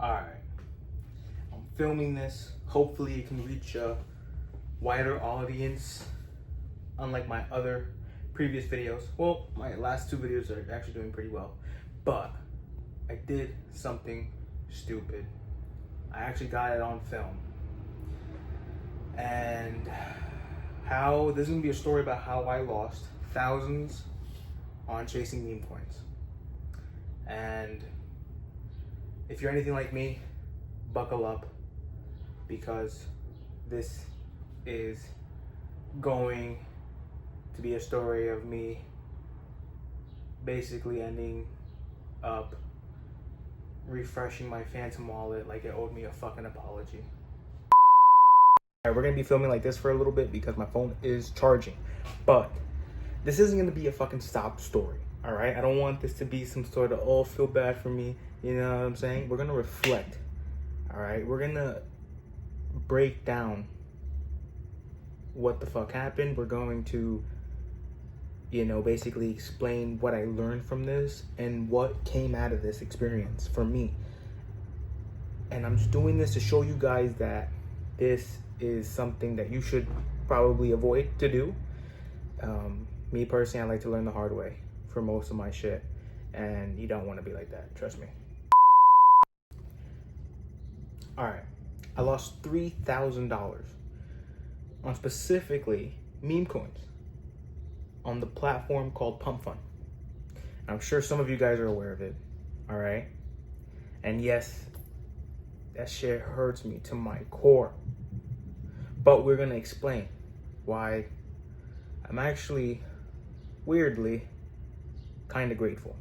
Alright, I'm filming this. Hopefully it can reach a wider audience, unlike my other previous videos. Well, my last two videos are actually doing pretty well, but I did something stupid. I actually got it on film. And this is gonna be a story about how I lost thousands on chasing meme coins. And if you're anything like me, buckle up, because this is going to be a story of me basically ending up refreshing my Phantom wallet like it owed me a fucking apology. Alright, we're gonna be filming like this for a little bit because my phone is charging, but this isn't gonna be a fucking stop story. Alright, I don't want this to be some sort of, oh, feel bad for me, you know what I'm saying? We're gonna reflect. Alright, we're gonna break down what the fuck happened. We're going to, basically explain what I learned from this and what came out of this experience for me. And I'm just doing this to show you guys that this is something that you should probably avoid to do. Me personally, I like to learn the hard way for most of my shit, and you don't want to be like that, trust me. Alright, I lost $3,000 on specifically meme coins on the platform called Pump.Fun. I'm sure some of you guys are aware of it, alright? And yes, that shit hurts me to my core. But we're gonna explain why I'm actually, weirdly, kinda grateful.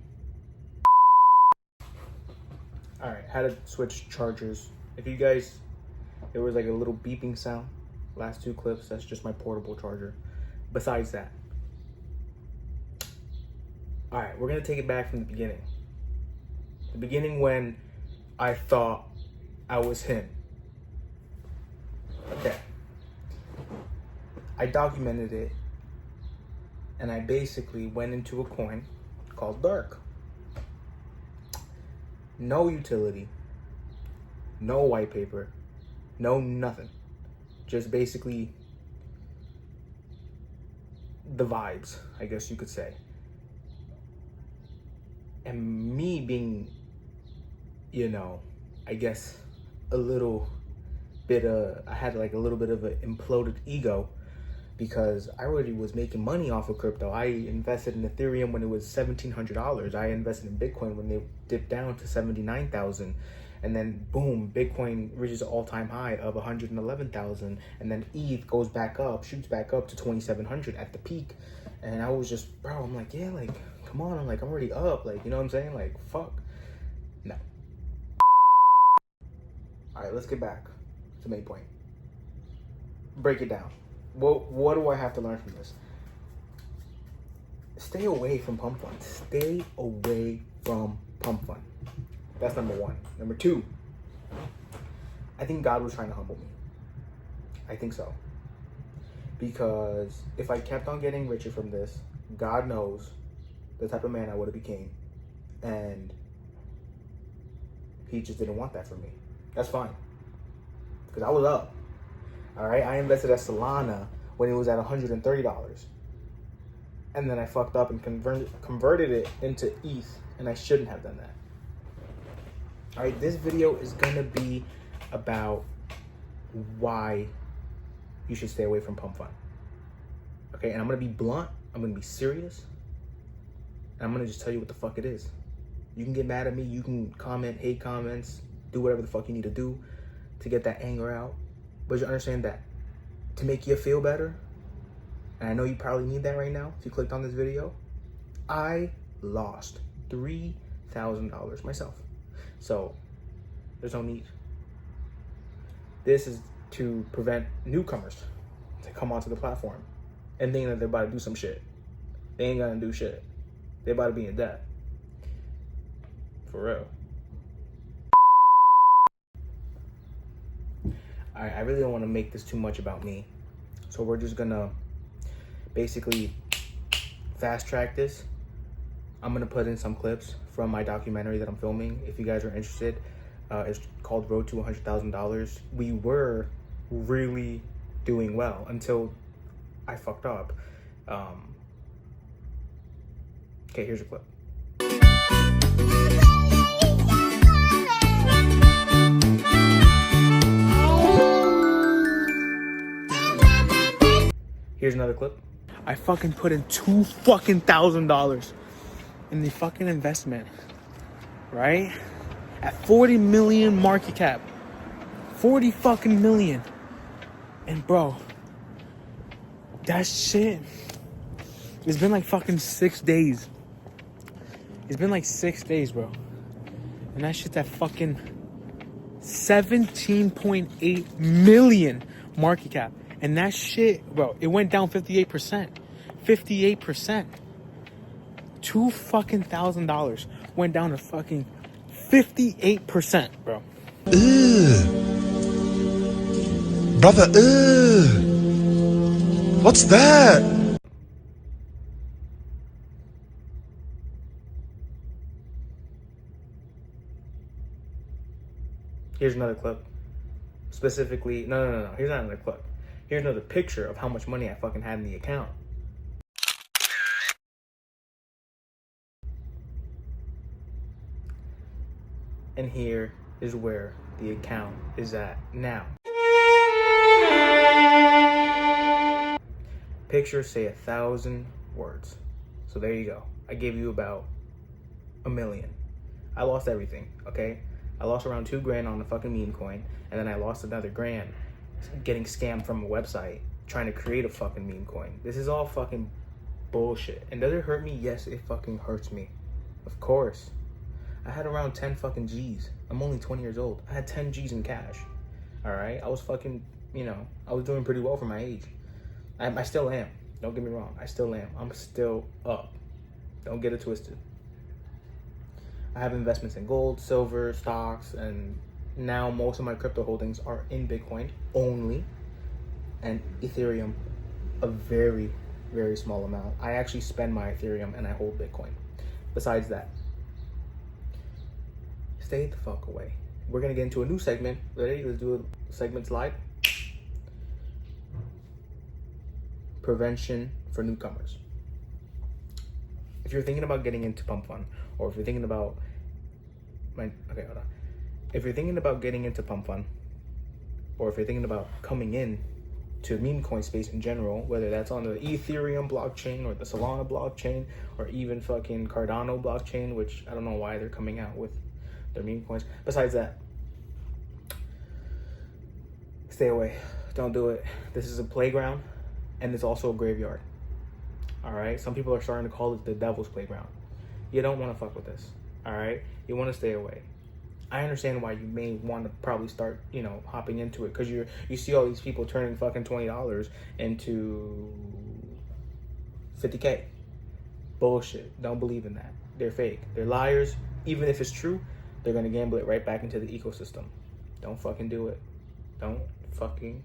Alright, how to switch chargers. If you guys, there was like a little beeping sound, last two clips, that's just my portable charger. Besides that, alright, we're gonna take it back from the beginning. The beginning when I thought I was him. Okay. I documented it, and I basically went into a coin called Dark. No utility, no white paper, no nothing. Just basically the vibes, I guess you could say. And me being, I guess a little bit I had like a little bit of an imploded ego, because I already was making money off of crypto. I invested in Ethereum when it was $1,700. I invested in Bitcoin when they dipped down to 79,000. And then boom, Bitcoin reaches an all-time high of 111,000. And then ETH goes back up, shoots back up to 2,700 at the peak. And I was just, bro, I'm like, yeah, like, come on. I'm like, I'm already up. Like, you know what I'm saying? Like, fuck. No. All right, let's get back to the main point. Break it down. What do I have to learn from this? Stay away from Pump.Fun. Stay away from Pump.Fun. That's number one. Number two, I think God was trying to humble me. I think so. Because if I kept on getting richer from this, God knows the type of man I would have became. And he just didn't want that for me. That's fine. Because I was up. All right, I invested at Solana when it was at $130. And then I fucked up and converted it into ETH, and I shouldn't have done that. All right, this video is gonna be about why you should stay away from Pump.Fun. Okay, and I'm gonna be blunt, I'm gonna be serious, and I'm gonna just tell you what the fuck it is. You can get mad at me, you can comment, hate comments, do whatever the fuck you need to do to get that anger out. But you understand that to make you feel better, and I know you probably need that right now if you clicked on this video, I lost $3,000 myself. So there's no need. This is to prevent newcomers to come onto the platform and think that they're about to do some shit. They ain't gonna do shit. They're about to be in debt. For real. I really don't want to make this too much about me. So we're just gonna basically fast track this. I'm gonna put in some clips from my documentary that I'm filming if you guys are interested. It's called Road to $100,000. We were really doing well until I fucked up. Okay, here's a clip. Here's another clip. I fucking put in $2,000 in the fucking investment, right? At 40 million market cap. 40 fucking million. And bro, that shit, it's been like fucking 6 days. It's been like 6 days, bro. And that shit's at fucking 17.8 million market cap. And that shit, bro, it went down 58%. 58%. $2,000 went down to fucking 58%, bro. Brother, what's that? Here's another clip. Specifically, no. Here's not another clip. Here's another picture of how much money I fucking had in the account. And here is where the account is at now. Pictures say 1,000 words. So there you go. I gave you about 1 million. I lost everything, okay? I lost around $2,000 on the fucking meme coin, and then I lost another $1,000 getting scammed from a website trying to create a fucking meme coin. This is all fucking bullshit. And does it hurt me? Yes, it fucking hurts me. Of course. I had around 10 fucking G's. I'm only 20 years old. I had 10 G's in cash. All right? I was fucking, I was doing pretty well for my age. I still am. Don't get me wrong. I still am. I'm still up. Don't get it twisted. I have investments in gold, silver, stocks, and now most of my crypto holdings are in Bitcoin only, and Ethereum, a very, very small amount. I actually spend my Ethereum and I hold Bitcoin. Besides that, stay the fuck away. We're gonna get into a new segment. Ready? Let's do a segment slide. Prevention for newcomers. If you're thinking about getting into Pump.Fun, or if you're thinking about if you're thinking about getting into Pump.Fun, or if you're thinking about coming in to meme coin space in general, whether that's on the Ethereum blockchain or the Solana blockchain, or even fucking Cardano blockchain, which I don't know why they're coming out with their meme coins. Besides that, stay away. Don't do it. This is a playground, and it's also a graveyard. All right? Some people are starting to call it the devil's playground. You don't want to fuck with this. All right? You want to stay away. I understand why you may want to probably start, hopping into it, because you see all these people turning fucking $20 into 50K. Bullshit. Don't believe in that. They're fake. They're liars. Even if it's true, they're going to gamble it right back into the ecosystem. Don't fucking do it. Don't fucking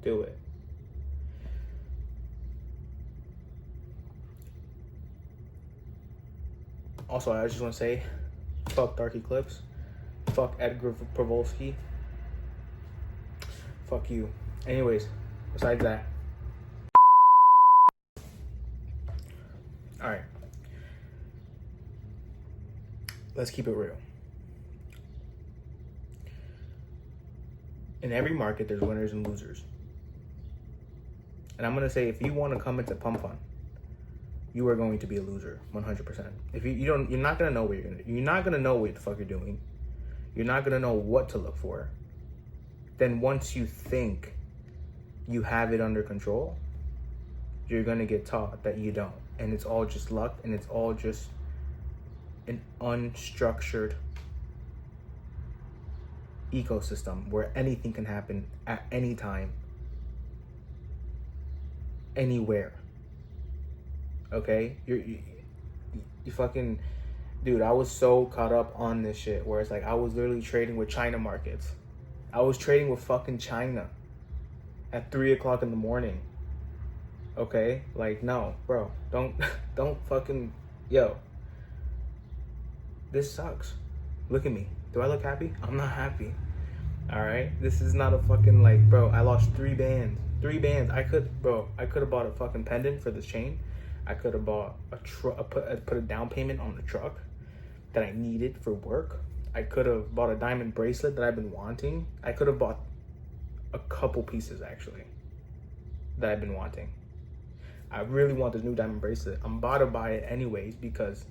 do it. Also, I just want to say, fuck Dark Eclipse. Fuck Edgar Provolsky. Fuck you. Anyways, besides that. Alright. Let's keep it real. In every market, there's winners and losers. And I'm going to say, if you want to come into Pump.Fun, you are going to be a loser, 100%. If you're not going to know what you're not going to know what the fuck you're doing. You're not going to know what to look for. Then once you think you have it under control, you're going to get taught that you don't. And it's all just luck, and it's all just an unstructured ecosystem where anything can happen at any time, anywhere. Okay? You fucking... Dude, I was so caught up on this shit where it's like I was literally trading with China markets. I was trading with fucking China at 3 o'clock in the morning. Okay? Like, no, bro. Don't fucking... Yo. This sucks. Look at me. Do I look happy? I'm not happy. All right, this is not a fucking like, bro. I lost 3 bands. 3 bands. I could have bought a fucking pendant for this chain. I could have bought a truck. Put a down payment on the truck that I needed for work. I could have bought a diamond bracelet that I've been wanting. I could have bought a couple pieces actually that I've been wanting. I really want this new diamond bracelet. I'm about to buy it anyways because,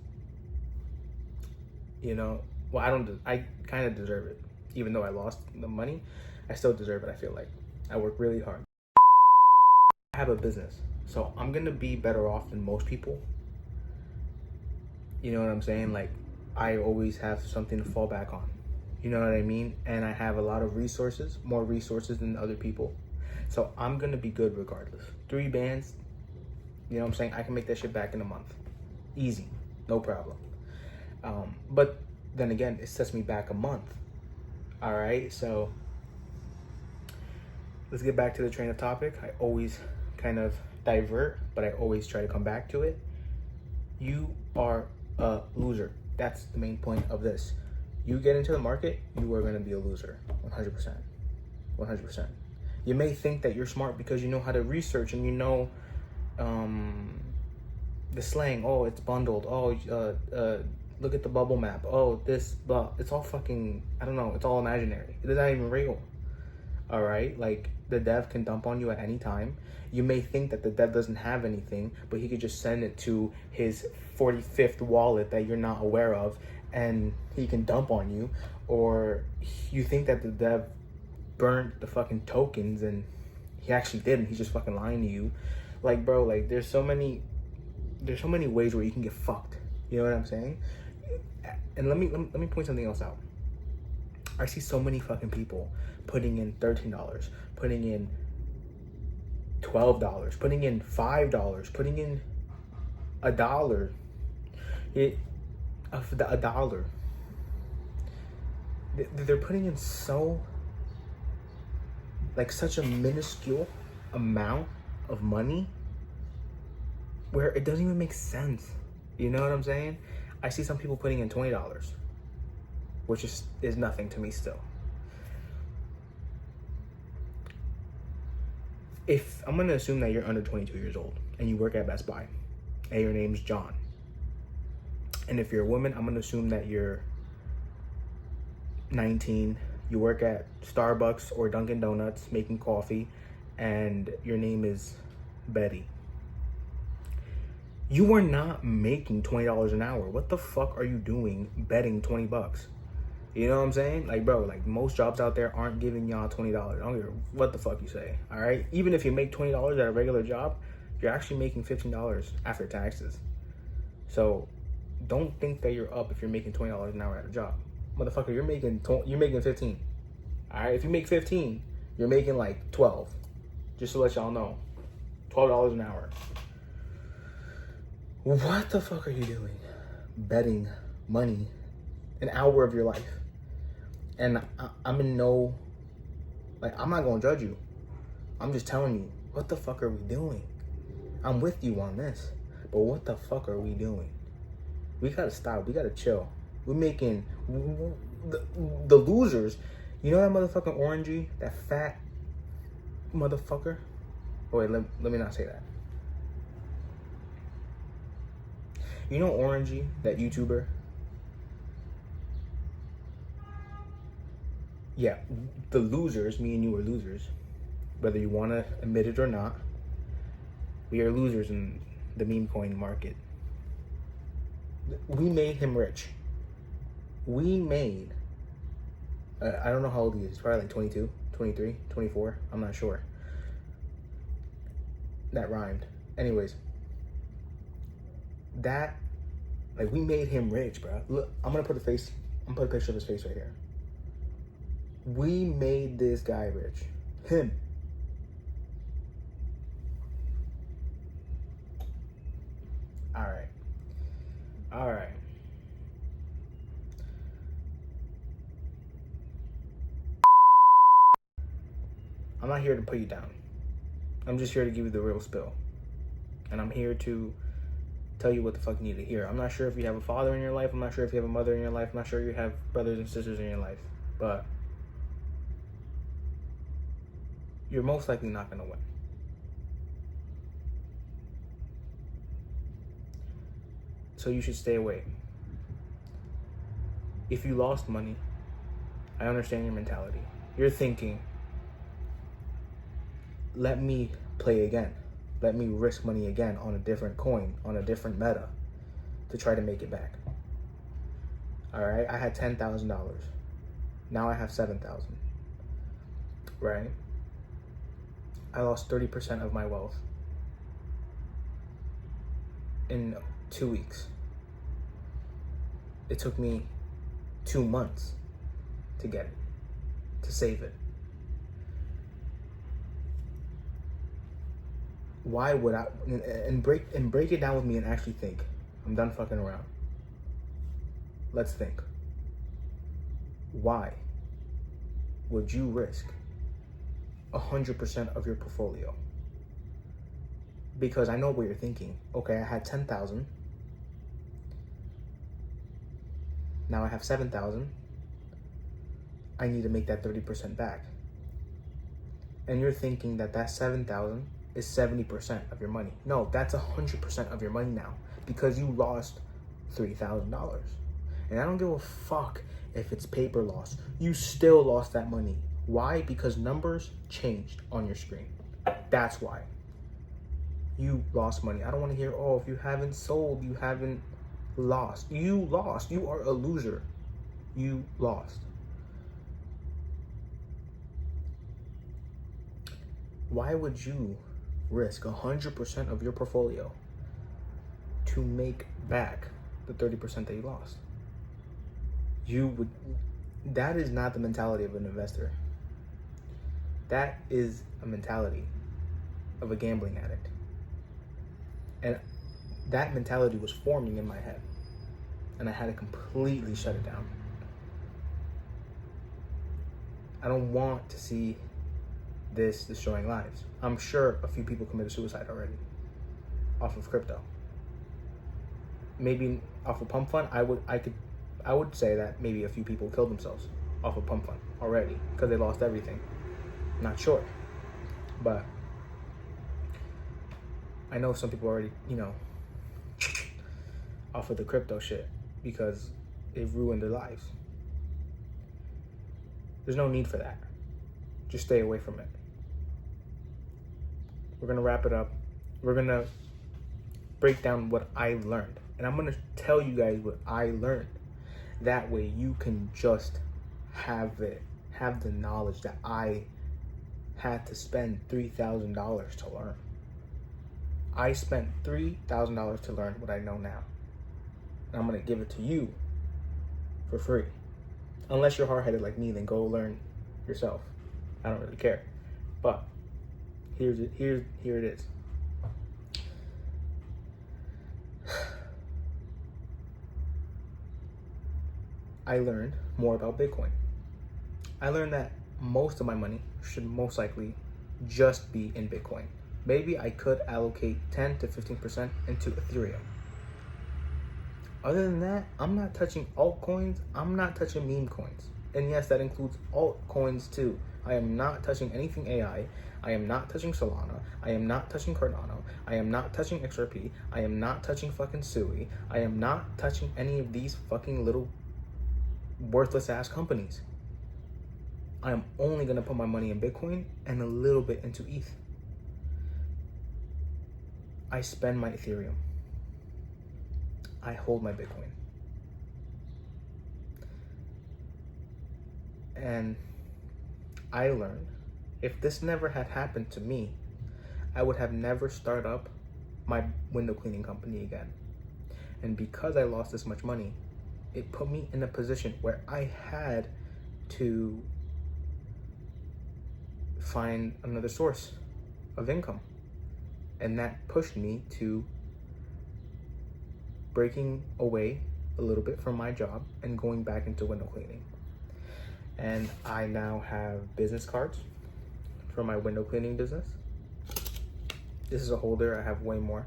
well, I kind of deserve it. Even though I lost the money, I still deserve it, I feel like. I work really hard. I have a business, so I'm gonna be better off than most people. You know what I'm saying? Like, I always have something to fall back on. You know what I mean? And I have a lot of resources, more resources than other people. So I'm gonna be good regardless. 3 bands, you know what I'm saying? I can make that shit back in a month. Easy, no problem. But then again, it sets me back a month. All right, so let's get back to the train of topic. I always kind of divert, but I always try to come back to it. You are a loser. That's the main point of this. You get into the market, you are going to be a loser. 100%. 100%. You may think that you're smart because you know how to research and you know the slang. Oh, it's bundled. Oh, look at the bubble map. Oh, this, blah. It's all fucking, I don't know. It's all imaginary. It's not even real. All right? Like, the dev can dump on you at any time. You may think that the dev doesn't have anything, but he could just send it to his 45th wallet that you're not aware of, and he can dump on you. Or you think that the dev burnt the fucking tokens, and he actually didn't. He's just fucking lying to you. Like, bro, like, there's so many ways where you can get fucked. You know what I'm saying? And let me point something else out. I see so many fucking people putting in $13, putting in $12, putting in $5, putting in $1. A dollar. They're putting in such a minuscule amount of money where it doesn't even make sense. You know what I'm saying? I see some people putting in $20, which is nothing to me still. If I'm gonna assume that you're under 22 years old and you work at Best Buy and your name's John, and if you're a woman, I'm gonna assume that you're 19, you work at Starbucks or Dunkin' Donuts making coffee, and your name is Betty. You are not making $20 an hour. What the fuck are you doing betting $20? You know what I'm saying? Like, bro, like, most jobs out there aren't giving y'all $20. I don't care what the fuck you say, all right? Even if you make $20 at a regular job, you're actually making $15 after taxes. So don't think that you're up if you're making $20 an hour at a job. Motherfucker, you're making 15. All right? If you make 15, you're making like 12. Just to let y'all know. $12 an hour. What the fuck are you doing? Betting money, an hour of your life. And I'm in no, like, I'm not gonna judge you. I'm just telling you, what the fuck are we doing? I'm with you on this, but what the fuck are we doing? We gotta stop. We gotta chill. We're making the losers. You know that motherfucking orangey, that fat motherfucker. Oh wait, let me not say that. You know Orangey, that YouTuber? Yeah, the losers, me and you are losers. Whether you want to admit it or not, we are losers in the meme coin market. We made him rich. We made, I don't know how old he is. He's probably like 22, 23, 24. I'm not sure. That rhymed. Anyways. That, like, we made him rich, bro. Look, I'm gonna put a picture of his face right here. We made this guy rich. Him. All right. I'm not here to put you down. I'm just here to give you the real spill. And I'm here to tell you what the fuck you need to hear. I'm not sure if you have a father in your life. I'm not sure if you have a mother in your life. I'm not sure you have brothers and sisters in your life. But you're most likely not going to win. So you should stay away. If you lost money, I understand your mentality. You're thinking, let me play again. Let me risk money again on a different coin, on a different meta, to try to make it back. All right, I had $10,000. Now I have $7,000. Right? I lost 30% of my wealth in 2 weeks. It took me 2 months to get it, to save it. Why would I, and break it down with me and actually think. I'm done fucking around. Let's think. Why would you risk 100% of your portfolio? Because I know what you're thinking. Okay, I had 10,000. Now I have 7,000. I need to make that 30% back. And you're thinking that 7,000 is 70% of your money. No, that's 100% of your money now, because you lost $3,000. And I don't give a fuck if it's paper loss. You still lost that money. Why? Because numbers changed on your screen. That's why. You lost money. I don't want to hear, oh, if you haven't sold, you haven't lost. You lost. You are a loser. You lost. Why would you risk 100% of your portfolio to make back the 30% that you lost? That is not the mentality of an investor. That is a mentality of a gambling addict. And that mentality was forming in my head. And I had to completely shut it down. I don't want to see this destroying lives. I'm sure a few people committed suicide already off of crypto. Maybe off of Pump.Fun, I would say that maybe a few people killed themselves off of Pump.Fun already because they lost everything. Not sure, but I know some people already, off of the crypto shit because it ruined their lives. There's no need for that. Just stay away from it. We're gonna wrap it up. We're gonna break down what I learned. And I'm gonna tell you guys what I learned. That way you can just have the knowledge that I had to spend $3,000 to learn. I spent $3,000 to learn what I know now. And I'm gonna give it to you for free. Unless you're hard-headed like me, then go learn yourself. I don't really care. But here it is. I learned more about Bitcoin. I learned that most of my money should most likely just be in Bitcoin. Maybe I could allocate 10 to 15% into Ethereum. Other than that, I'm not touching altcoins. I'm not touching meme coins. And yes, that includes altcoins too. I am not touching anything AI. I am not touching Solana. I am not touching Cardano. I am not touching XRP. I am not touching fucking Sui. I am not touching any of these fucking little worthless ass companies. I am only gonna put my money in Bitcoin and a little bit into ETH. I spend my Ethereum. I hold my Bitcoin. And I learned, if this never had happened to me, I would have never started up my window cleaning company again. And because I lost this much money, it put me in a position where I had to find another source of income. And that pushed me to breaking away a little bit from my job and going back into window cleaning. And I now have business cards for my window cleaning business. This is a holder. I have way more.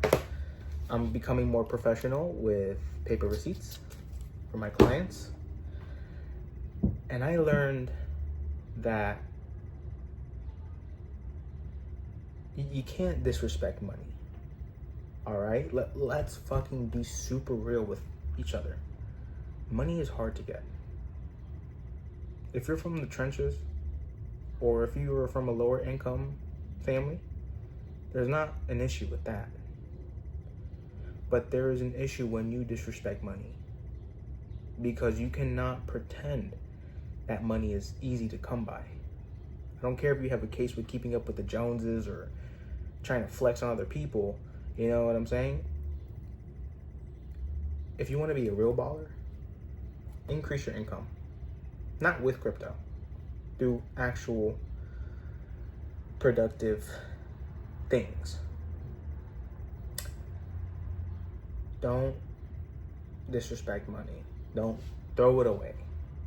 I'm becoming more professional with paper receipts for my clients. And I learned that you can't disrespect money. All right? Let's fucking be super real with each other. Money is hard to get. If you're from the trenches, or if you are from a lower income family, there's not an issue with that. But there is an issue when you disrespect money. Because you cannot pretend that money is easy to come by. I don't care if you have a case with keeping up with the Joneses or trying to flex on other people. You know what I'm saying? If you want to be a real baller, increase your income. Not with crypto. Do actual productive things. Don't disrespect money. Don't throw it away.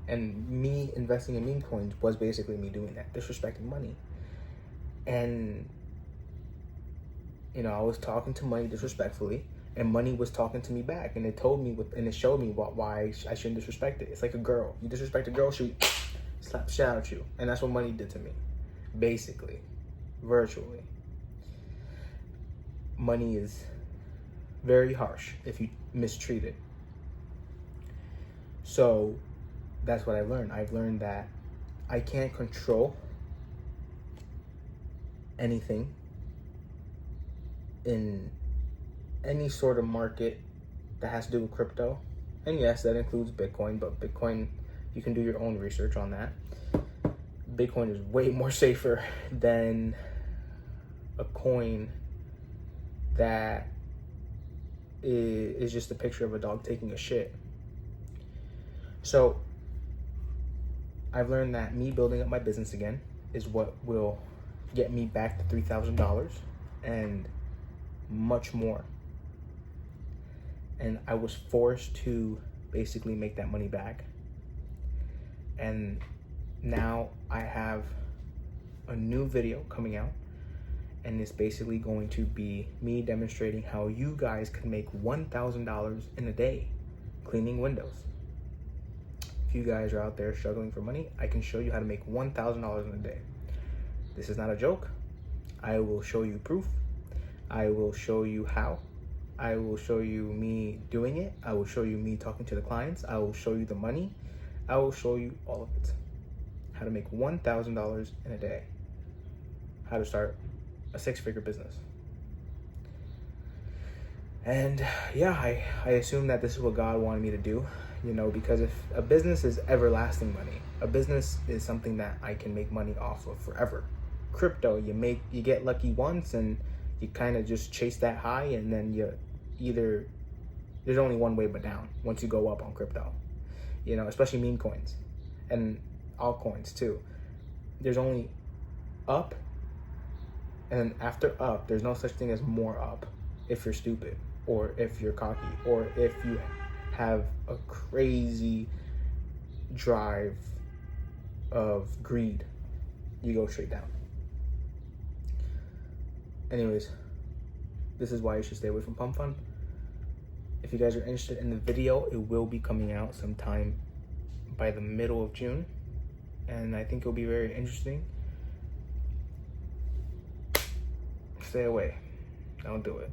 And me investing in meme coins was basically me doing that, disrespecting money. And, you know, I was talking to money disrespectfully, and money was talking to me back, and it told me, and it showed me why I shouldn't disrespect it. It's like a girl. You disrespect a girl, she slap the shit out at you. And that's what money did to me, basically, virtually. Money is very harsh if you mistreat it. So that's what I've learned. I've learned that I can't control anything in any sort of market that has to do with crypto. And yes, that includes Bitcoin, but Bitcoin, you can do your own research on that. Bitcoin is way more safer than a coin that is just a picture of a dog taking a shit. So I've learned that me building up my business again is what will get me back to $3,000 and much more. And I was forced to basically make that money back. And now I have a new video coming out, and it's basically going to be me demonstrating how you guys can make $1,000 in a day cleaning windows. If you guys are out there struggling for money, I can show you how to make $1,000 in a day. This is not a joke. I will show you proof. I will show you how. I will show you me doing it. I will show you me talking to the clients. I will show you the money. I will show you all of it. How to make $1,000 in a day. How to start a 6-figure business. And yeah, I assume that this is what God wanted me to do, you know, because if a business is everlasting money, a business is something that I can make money off of forever. Crypto, you get lucky once and you kind of just chase that high, and then there's only one way but down once you go up on crypto, you know, especially meme coins and altcoins too. There's only up, and then after up, there's no such thing as more up if you're stupid, or if you're cocky, or if you have a crazy drive of greed, you go straight down. Anyways, this is why you should stay away from Pump.Fun. If you guys are interested in the video, it will be coming out sometime by the middle of June, and I think it'll be very interesting. Stay away. Don't do it.